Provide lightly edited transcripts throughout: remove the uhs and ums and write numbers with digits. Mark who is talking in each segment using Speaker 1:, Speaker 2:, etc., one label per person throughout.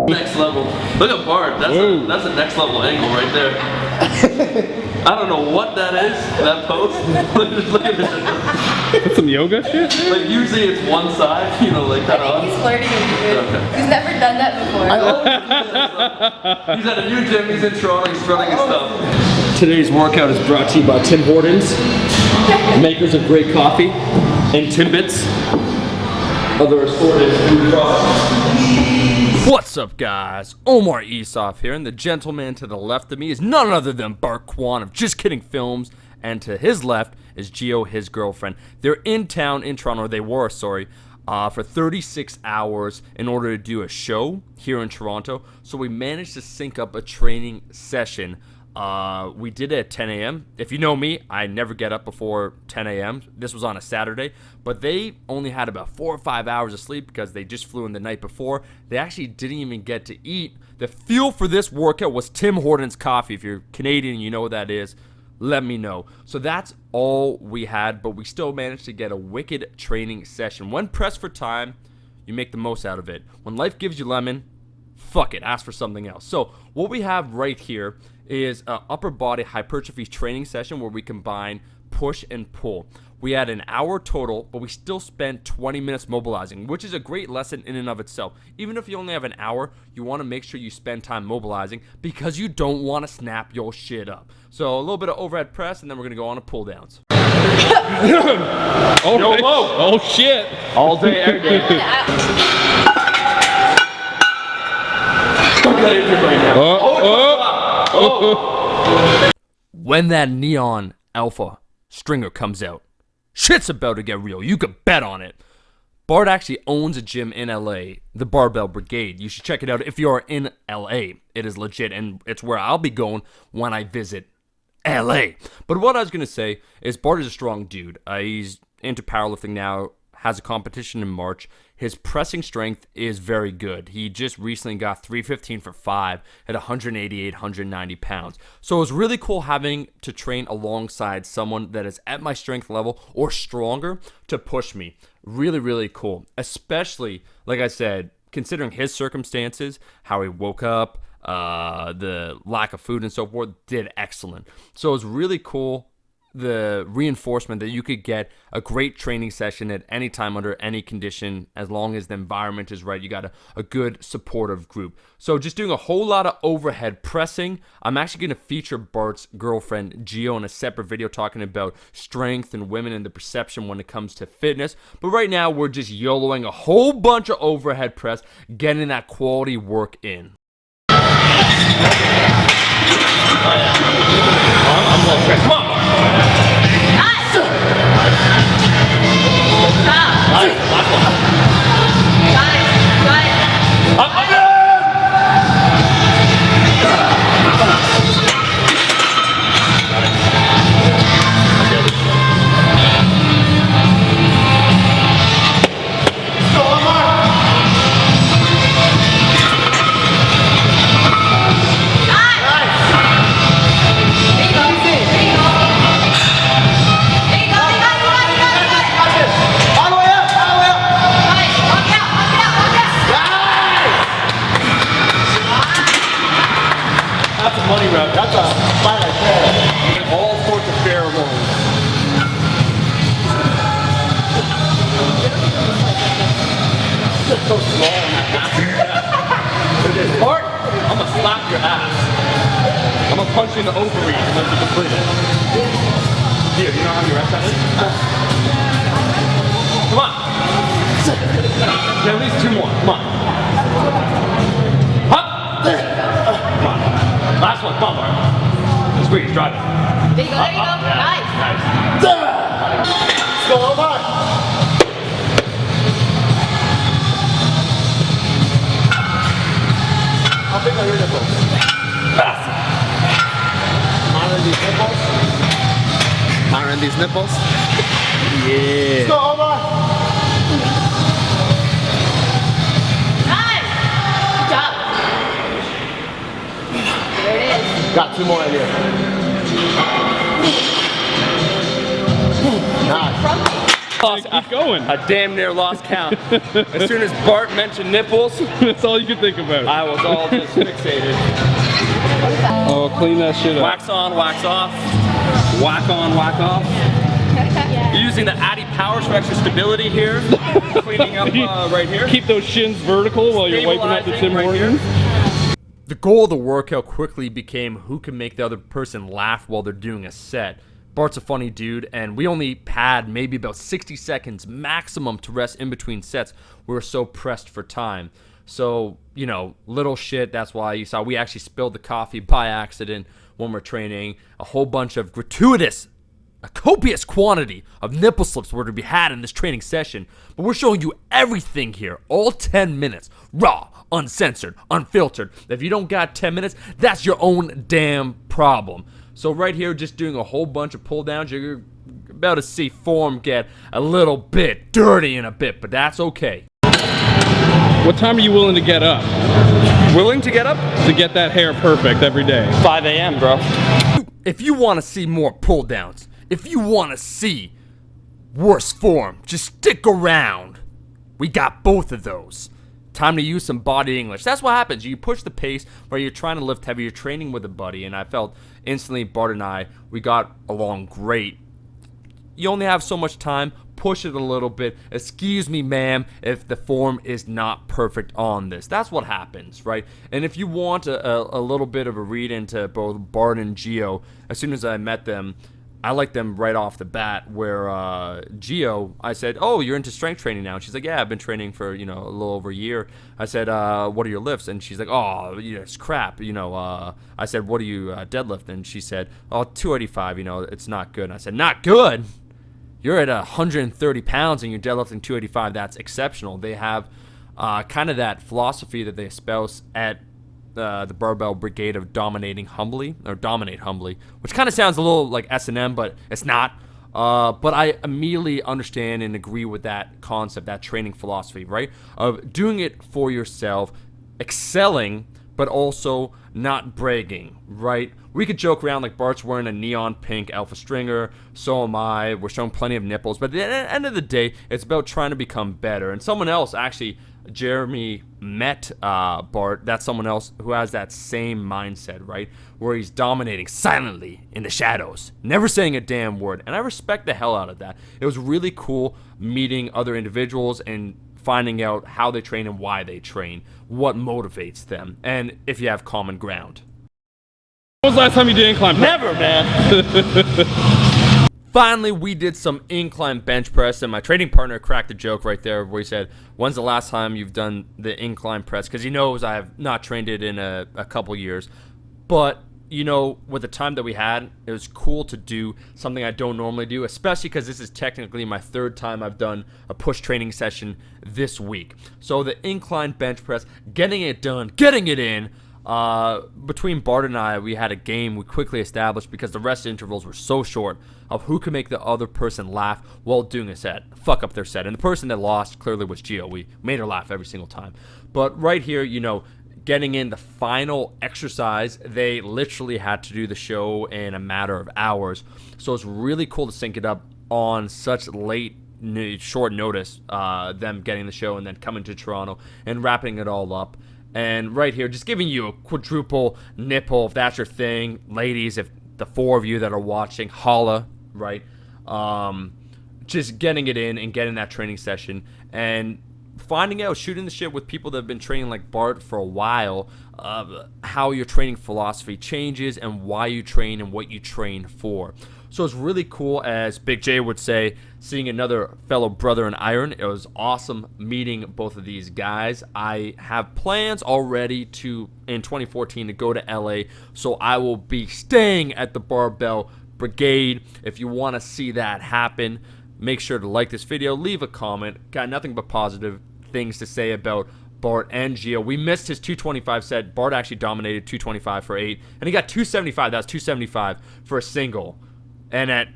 Speaker 1: Next level. Look at Bart. That's a next level angle right there. I don't know what that is, that pose. Look at this.
Speaker 2: That's some yoga shit?
Speaker 1: Like usually it's one side, you know, like that on.
Speaker 3: He's flirting with you.
Speaker 1: Okay.
Speaker 3: He's never done that before.
Speaker 1: He's at a new gym, he's in Toronto, he's strutting his stuff. Today's workout is brought to you by Tim Hortons, makers of great coffee, and Timbits, other assorted food products. What's up, guys? Omar Isuf here, and the gentleman to the left of me is none other than Bart Kwan of Just Kidding Films, and to his left is Gio, his girlfriend. They're in town in Toronto, or they were, sorry, for 36 hours in order to do a show here in Toronto. So we managed to sync up a training session. We did it at 10 a.m. If you know me, I never get up before 10 a.m. This was on a Saturday, but they only had about 4 or 5 hours of sleep because they just flew in the night before. They actually didn't even get to eat. The fuel for this workout was Tim Hortons coffee. If you're Canadian, you know what that is. Let me know. So that's all we had, but we still managed to get a wicked training session. When pressed for time, you make the most out of it. When life gives you lemon, fuck it, ask for something else. So what we have right here is an upper body hypertrophy training session where we combine push and pull. We had an hour total, but we still spent 20 minutes mobilizing, which is a great lesson in and of itself. Even if you only have an hour, you want to make sure you spend time mobilizing because you don't want to snap your shit up. So a little bit of overhead press, and then we're going to go on to pull downs.
Speaker 2: Oh, oh shit.
Speaker 1: All day, every day. Don't get injured right now. When that neon alpha stringer comes out, shit's about to get real. You can bet on it. Bart actually owns a gym in LA, the Barbell Brigade. You should check it out if you're in LA. It is legit, and it's where I'll be going when I visit LA. But what I was going to say is Bart is a strong dude. He's into powerlifting now, has a competition in March. His pressing strength is very good. He just recently got 315 for 5 at 188, 190 pounds. So it was really cool having to train alongside someone that is at my strength level or stronger to push me. Really, really cool. Especially, like I said, considering his circumstances, how he woke up, the lack of food and so forth, did excellent. So it was really cool, the reinforcement that you could get a great training session at any time under any condition as long as the environment is right. You got a good supportive group. So just doing a whole lot of overhead pressing. I'm actually going to feature Bart's girlfriend Gio in a separate video talking about strength and women and the perception when it comes to fitness. But right now we're just YOLOing a whole bunch of overhead press, getting that quality work in. I'm well pressed. Come on, Bart. Nice. Nice. Last one. Got it. Up. Money rep. That's a fight right there. All sorts of pheromones. So small. Bart, I'm gonna slap your ass. I'm gonna punch you in the ovaries once you complete it. Here, you know how many reps that is? Come on. At least 2 more. Come on. Huh? Come on. Last one, come on, Bart. Squeeze, drive it.
Speaker 3: There you go, there you go.
Speaker 1: Yeah.
Speaker 3: Nice.
Speaker 1: Let's go, Omar. How big are your nipples? Modern these nipples? Modern these nipples? Yeah. Let's go, Omar.
Speaker 3: Nice. Good job. There it is.
Speaker 1: Got 2 more in here. Nice.
Speaker 2: Keep going.
Speaker 1: I damn near lost count. As soon as Bart mentioned nipples,
Speaker 2: That's all you can think about.
Speaker 1: I was all just fixated.
Speaker 2: Oh, clean that shit up.
Speaker 1: Wax on, wax off. Whack on, whack off. Using the Addy powers for extra stability here. Cleaning up right here.
Speaker 2: Keep those shins vertical while you're wiping out the Tim
Speaker 1: Stabilizing right
Speaker 2: Hortons.
Speaker 1: The goal of the workout quickly became who can make the other person laugh while they're doing a set. Bart's a funny dude, and we only had maybe about 60 seconds maximum to rest in between sets. We were so pressed for time. So, you know, little shit, that's why you saw we actually spilled the coffee by accident when we're training. A whole bunch of a copious quantity of nipple slips were to be had in this training session. But we're showing you everything here, all 10 minutes, raw, uncensored, unfiltered. If you don't got 10 minutes, that's your own damn problem. So right here, just doing a whole bunch of pull downs, you're about to see form get a little bit dirty in a bit, but that's okay.
Speaker 2: What time are you willing to get up
Speaker 1: Willing to get up?
Speaker 2: to get that hair perfect every day?
Speaker 1: 5 a.m., bro. If you want to see more pull downs, if you want to see worse form, just stick around. We got both of those. Time to use some body English. That's what happens. You push the pace where you're trying to lift heavy. You're training with a buddy, and I felt instantly Bart and I, we got along great. You only have so much time. Push it a little bit. Excuse me, ma'am, if the form is not perfect on this. That's what happens, right? And if you want a little bit of a read into both Bart and Gio, as soon as I met them, I liked them right off the bat, where Gio, I said, oh, you're into strength training now? And she's like, yeah, I've been training for, a little over a year. I said, what are your lifts? And she's like, oh, it's crap. I said, what do you deadlift? And she said, oh, 285, it's not good. And I said, not good? You're at 130 pounds and you're deadlifting 285. That's exceptional. They have kind of that philosophy that they espouse at the Barbell Brigade of dominate humbly, which kind of sounds a little like S&M, but it's not. But I immediately understand and agree with that concept, that training philosophy, right? Of doing it for yourself, excelling, but also not bragging, right? We could joke around like Bart's wearing a neon pink Alpha Stringer, so am I. We're showing plenty of nipples, but at the end of the day, it's about trying to become better. And someone else actually, Jeremy met Bart. That's someone else who has that same mindset, right? Where he's dominating silently in the shadows, never saying a damn word. And I respect the hell out of that. It was really cool meeting other individuals and finding out how they train and why they train, what motivates them, and if you have common ground.
Speaker 2: When was the last time you did incline press?
Speaker 1: Never, man. Finally, we did some incline bench press, and my training partner cracked a joke right there where he said, when's the last time you've done the incline press? Because he knows I have not trained it in a couple years. But, with the time that we had, it was cool to do something I don't normally do, especially because this is technically my third time I've done a push training session this week. So the incline bench press, getting it done, getting it in. Between Bart and I, we had a game we quickly established because the rest intervals were so short of who could make the other person laugh while doing a set, fuck up their set. And the person that lost clearly was Gio. We made her laugh every single time. But right here, getting in the final exercise, they literally had to do the show in a matter of hours. So it's really cool to sync it up on such short notice, them getting the show and then coming to Toronto and wrapping it all up. And right here, just giving you a quadruple nipple, if that's your thing. Ladies, if the four of you that are watching, holla, right? Just getting it in and getting that training session. And finding out, shooting the shit with people that have been training like Bart for a while, how your training philosophy changes and why you train and what you train for. So it's really cool, as Big J would say, seeing another fellow brother in iron. It was awesome meeting both of these guys. I have plans already in 2014 to go to LA, so I will be staying at the Barbell Brigade. If you want to see that happen, make sure to like this video, leave a comment. Got nothing but positive things to say about Bart and Gio. We missed his 225 set. Bart actually dominated 225 for 8, and he got 275. That was 275 for a single. And at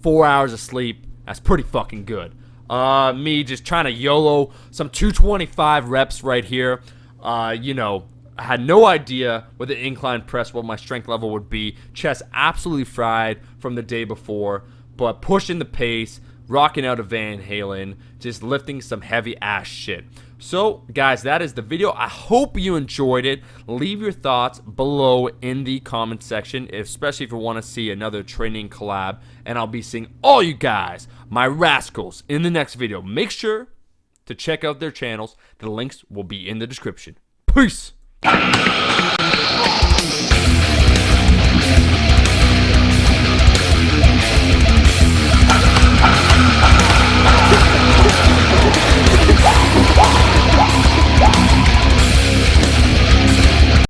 Speaker 1: 4 hours of sleep, that's pretty fucking good. Me just trying to YOLO some 225 reps right here. I had no idea with the incline press what my strength level would be. Chest absolutely fried from the day before, but pushing the pace, rocking out a Van Halen, just lifting some heavy ass shit. So guys, that is the video. I hope you enjoyed it. Leave your thoughts below in the comment section, especially if you want to see another training collab, and I'll be seeing all you guys, my rascals, in the next video. Make sure to check out their channels. The links will be in the description. Peace.